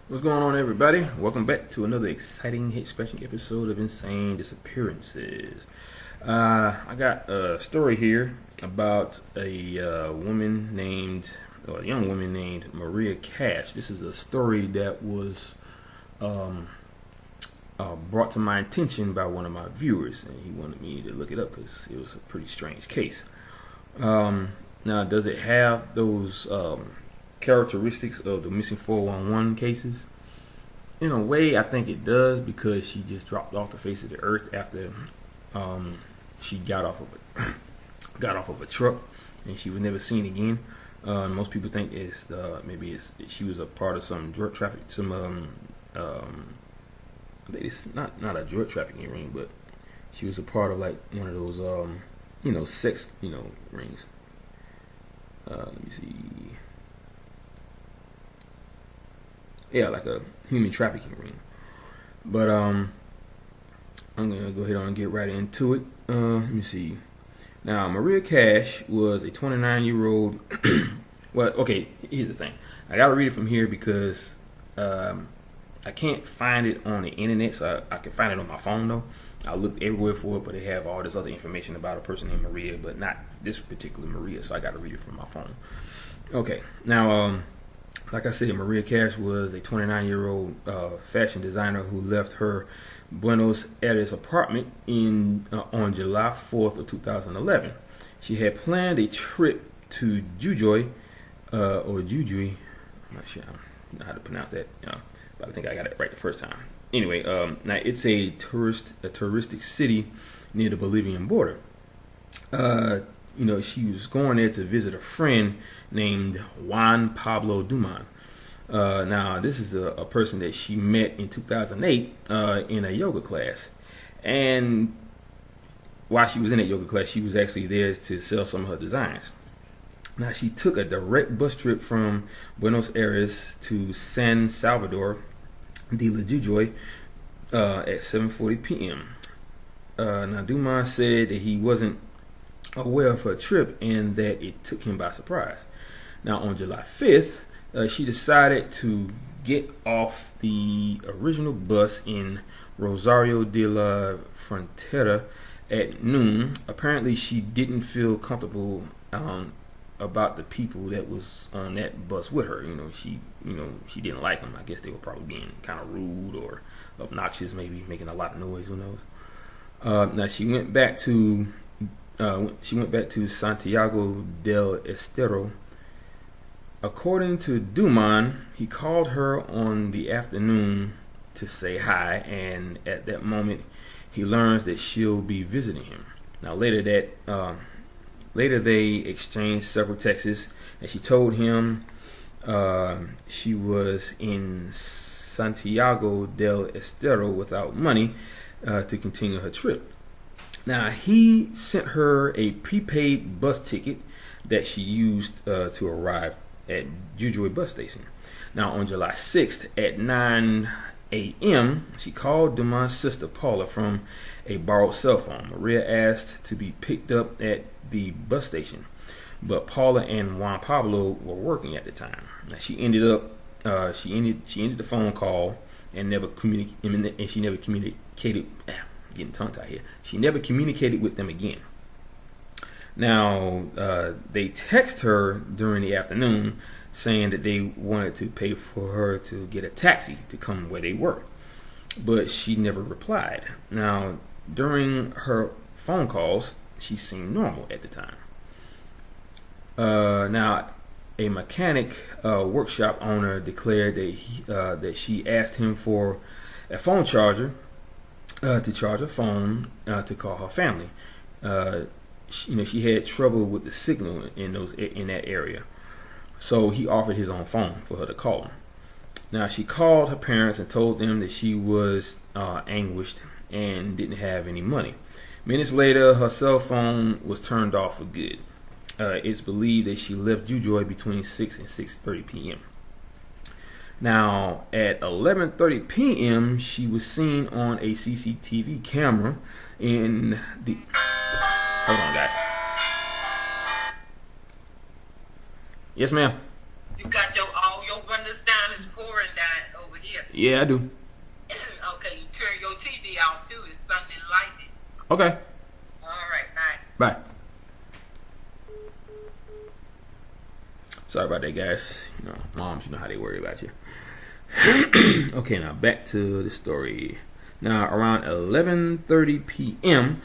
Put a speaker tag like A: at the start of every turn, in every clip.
A: What's going on, everybody? Welcome back to another exciting head-scratching episode of Insane Disappearances. I got a story here about a young woman named Maria Cash. This is a story that was um, brought to my attention by one of my viewers, and he wanted me to look it up because it was a pretty strange case. Now, does it have those characteristics of the missing 411 cases? In a way, I think it does because she just dropped off the face of the earth after she got off of a truck, and she was never seen again. Most people think she was a part of some drug traffic, I think it's not a drug trafficking ring, but she was a part of like one of those sex rings. Let me see. Yeah, like a human trafficking ring. But I'm gonna go ahead and get right into it. Let me see. Now, Maria Cash was a 29-year-old. Well, okay. Here's the thing. I gotta read it from here because I can't find it on the internet, so I can find it on my phone though. I looked everywhere for it, but they have all this other information about a person named Maria, but not this particular Maria. So I got to read it from my phone. Okay. Now, like I said, Maria Cash was a 29-year-old fashion designer who left her Buenos Aires apartment on July 4th of 2011. She had planned a trip to Jujuy, or Jujuy. I'm not sure how to pronounce that, but I think I got it right the first time. Anyway, now it's a touristic city near the Bolivian border. She was going there to visit a friend named Juan Pablo Duman. Now, this is a person that she met in 2008 in a yoga class. And while she was in that yoga class, she was actually there to sell some of her designs. Now, she took a direct bus trip from Buenos Aires to San Salvador de la Jujuy at 7:40 p.m. Now, Dumas said that he wasn't aware of her trip and that it took him by surprise. Now, on July 5th, she decided to get off the original bus in Rosario de la Frontera at noon. Apparently, she didn't feel comfortable about the people that was on that bus with her. She didn't like them. I guess they were probably being kind of rude or obnoxious, maybe making a lot of noise. Who knows? Now she went back to Santiago del Estero. According to Duman, he called her on the afternoon to say hi, and at that moment, he learns that she'll be visiting him. Now later they exchanged several texts, and she told him she was in Santiago del Estero without money to continue her trip. Now, he sent her a prepaid bus ticket that she used to arrive at Jujuy bus station. Now, on July 6th at 9 a.m., she called Duman's sister Paula from a borrowed cell phone. Maria asked to be picked up at the bus station, but Paula and Juan Pablo were working at the time. Now, she ended the phone call and she never communicated. Getting tongue tied here. She never communicated with them again. Now, they text her during the afternoon saying that they wanted to pay for her to get a taxi to come where they were, but she never replied. Now, during her phone calls, she seemed normal at the time. Now, a mechanic workshop owner declared that she asked him for a phone charger to charge her phone to call her family. She had trouble with the signal in that area, so he offered his own phone for her to call him. Now, she called her parents and told them that she was anguished and didn't have any money. Minutes later, her cell phone was turned off for good. It's believed that she left Jujuy between 6 and 6:30 p.m. Now, at 11:30 p.m., she was seen on a CCTV camera in the... Hold on, guys. Yes, ma'am.
B: You got all your runners down is pouring down over hear me?
A: Yeah, I do.
B: Okay, you turn your TV off too. It's thunder and lightning.
A: Okay.
B: All right, bye.
A: Bye. Sorry about that, guys. You know, moms, you know how they worry about you. Okay, now back to the story. Now, around 11:30 p.m.,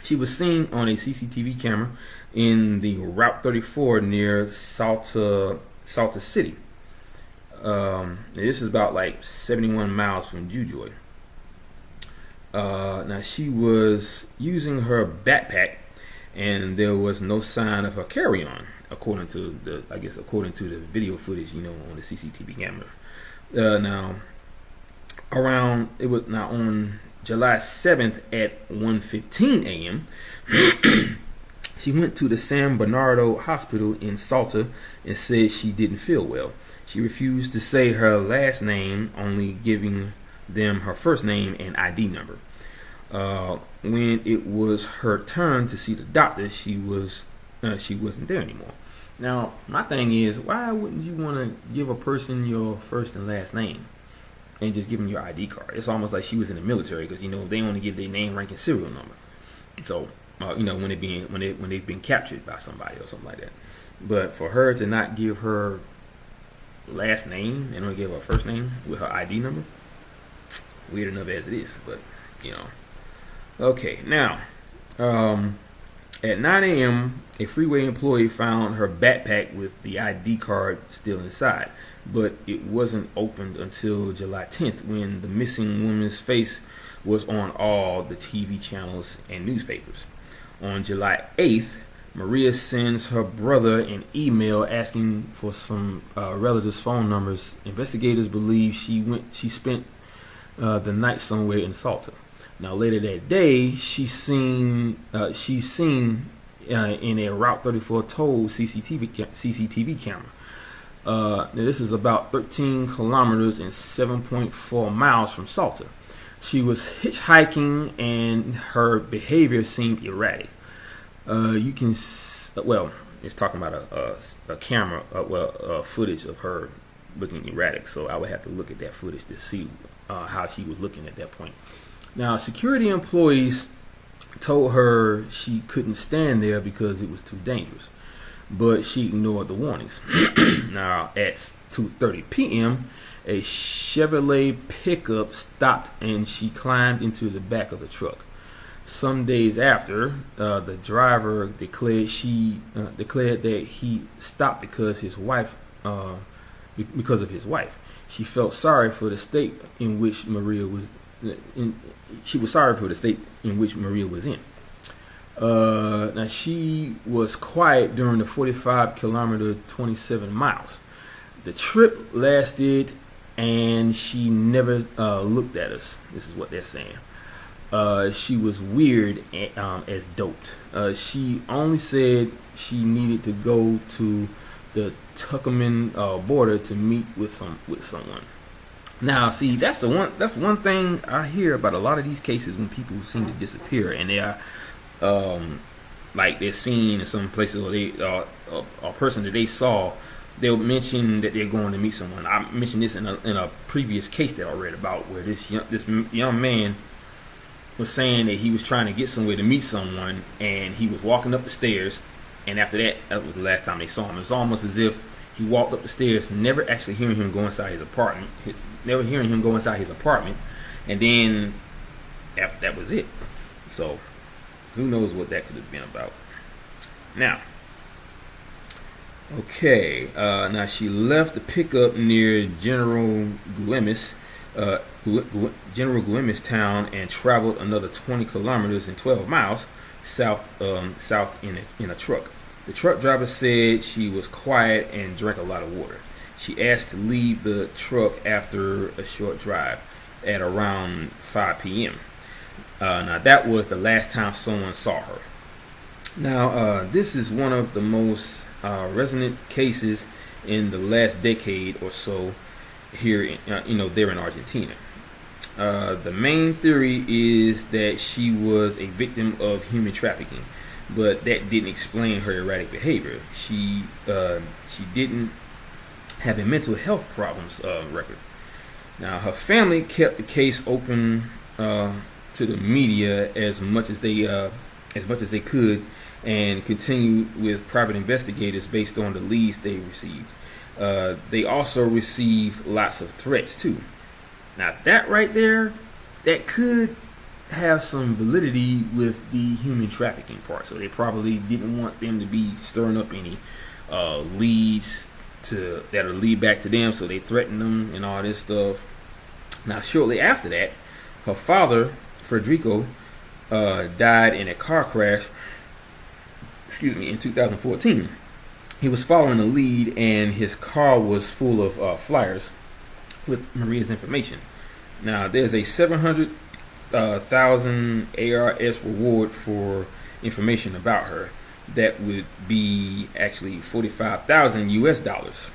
A: she was seen on a CCTV camera in the Route 34 near Salta City. This is about like 71 miles from Jujuy. Now, she was using her backpack, and there was no sign of her carry-on, according to the video footage, you know, on the CCTV camera. On July 7th at 1:15 a.m. She went to the San Bernardo Hospital in Salta and said she didn't feel well. She refused to say her last name, only giving them her first name and ID number. When it was her turn to see the doctor, she wasn't there anymore. Now, my thing is, why wouldn't you want to give a person your first and last name and just give them your ID card? It's almost like she was in the military, because, you know, they only give their name, rank, and serial number. So, you know, when they've been captured by somebody or something like that. But for her to not give her last name and only give her first name with her ID number, weird enough as it is. But, you know. Okay, now, at 9 a.m., a freeway employee found her backpack with the ID card still inside, but it wasn't opened until July 10th, when the missing woman's face was on all the TV channels and newspapers. On July 8th, Maria sends her brother an email asking for some relatives' phone numbers. Investigators believe she spent the night somewhere in Salta. Now, later that day, she's seen in a Route 34 toll CCTV camera. Now, this is about 13 kilometers and 7.4 miles from Salta. She was hitchhiking, and her behavior seemed erratic. It's talking about a camera, footage of her looking erratic. So I would have to look at that footage to see how she was looking at that point. Now, security employees told her she couldn't stand there because it was too dangerous, but she ignored the warnings. Now, at 2:30 p.m., a Chevrolet pickup stopped, and she climbed into the back of the truck. Some days after, the driver declared that he stopped because of his wife. She felt sorry for the state in which Maria was in. Now, she was quiet during the 45-kilometer, 27 miles. The trip lasted, and she never looked at us. This is what they're saying. She was weird as doped. She only said she needed to go to the Turkmen border to meet with someone. Now, see, that's one thing I hear about a lot of these cases when people seem to disappear, and they are like they're seen in some places, or they a person that they saw, they'll mention that they're going to meet someone. I mentioned this in a previous case that I read about, where this young man was saying that he was trying to get somewhere to meet someone, and he was walking up the stairs, and after that was the last time they saw him. It was almost as if he walked up the stairs, never actually hearing him go inside his apartment, and then after that was it. So who knows what that could have been about. Now, okay, now she left the pickup near General Güemes town, and traveled another 20 kilometers and 12 miles south in a truck. The truck driver said she was quiet and drank a lot of water. She asked to leave the truck after a short drive at around 5 p.m. Now, that was the last time someone saw her. Now, this is one of the most resonant cases in the last decade or so here, there in Argentina. The main theory is that she was a victim of human trafficking, but that didn't explain her erratic behavior. She didn't having mental health problems record. Now, her family kept the case open to the media as much as they could, and continued with private investigators based on the leads they received. They also received lots of threats too. Now, that right there, that could have some validity with the human trafficking part. So they probably didn't want them to be stirring up any leads that'll lead back to them, so they threatened them and all this stuff. Now, shortly after that, her father, Federico, died in a car crash. In 2014. He was following a lead, and his car was full of flyers with Maria's information. Now, there's a 700,000 ARS reward for information about her. That would be actually 45,000 US dollars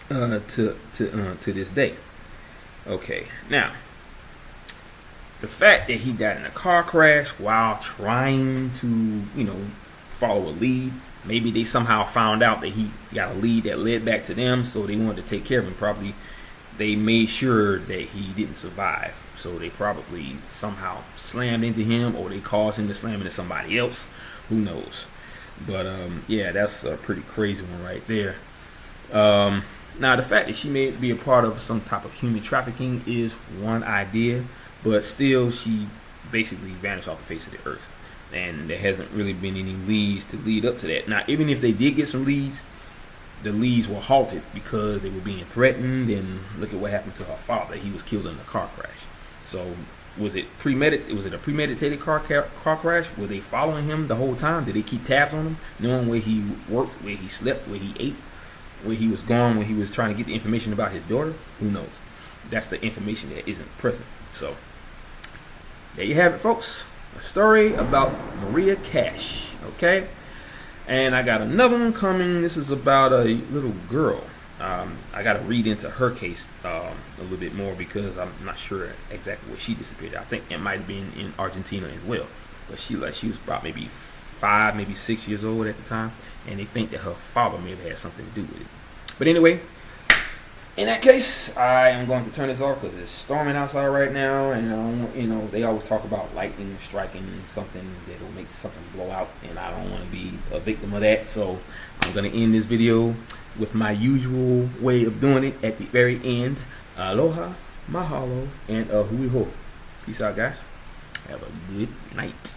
A: to this day. Okay, now the fact that he died in a car crash while trying to, follow a lead. Maybe they somehow found out that he got a lead that led back to them, so they wanted to take care of him. Probably they made sure that he didn't survive, so they probably somehow slammed into him, or they caused him to slam into somebody else. Who knows? But yeah, that's a pretty crazy one right there. Now, the fact that she may be a part of some type of human trafficking is one idea, but still, she basically vanished off the face of the earth. And there hasn't really been any leads to lead up to that. Now, even if they did get some leads, the leads were halted because they were being threatened. And look at what happened to her father. He was killed in a car crash. So, was it a premeditated car crash? Were they following him the whole time? Did they keep tabs on him, knowing where he worked, where he slept, where he ate, where he was going, when he was trying to get the information about his daughter? Who knows? That's the information that isn't present. So, there you have it, folks. A story about Maria Cash, okay? And I got another one coming. This is about a little girl. I got to read into her case a little bit more because I'm not sure exactly where she disappeared. I think it might have been in Argentina as well. But she was about maybe 5, maybe 6 years old at the time, and they think that her father may have had something to do with it. But anyway, in that case, I am going to turn this off because it's storming outside right now, and they always talk about lightning striking something that will make something blow out, and I don't want to be a victim of that. So I'm going to end this video with my usual way of doing it at the very end. Aloha, mahalo, and hui ho. Peace out, guys. Have a good night.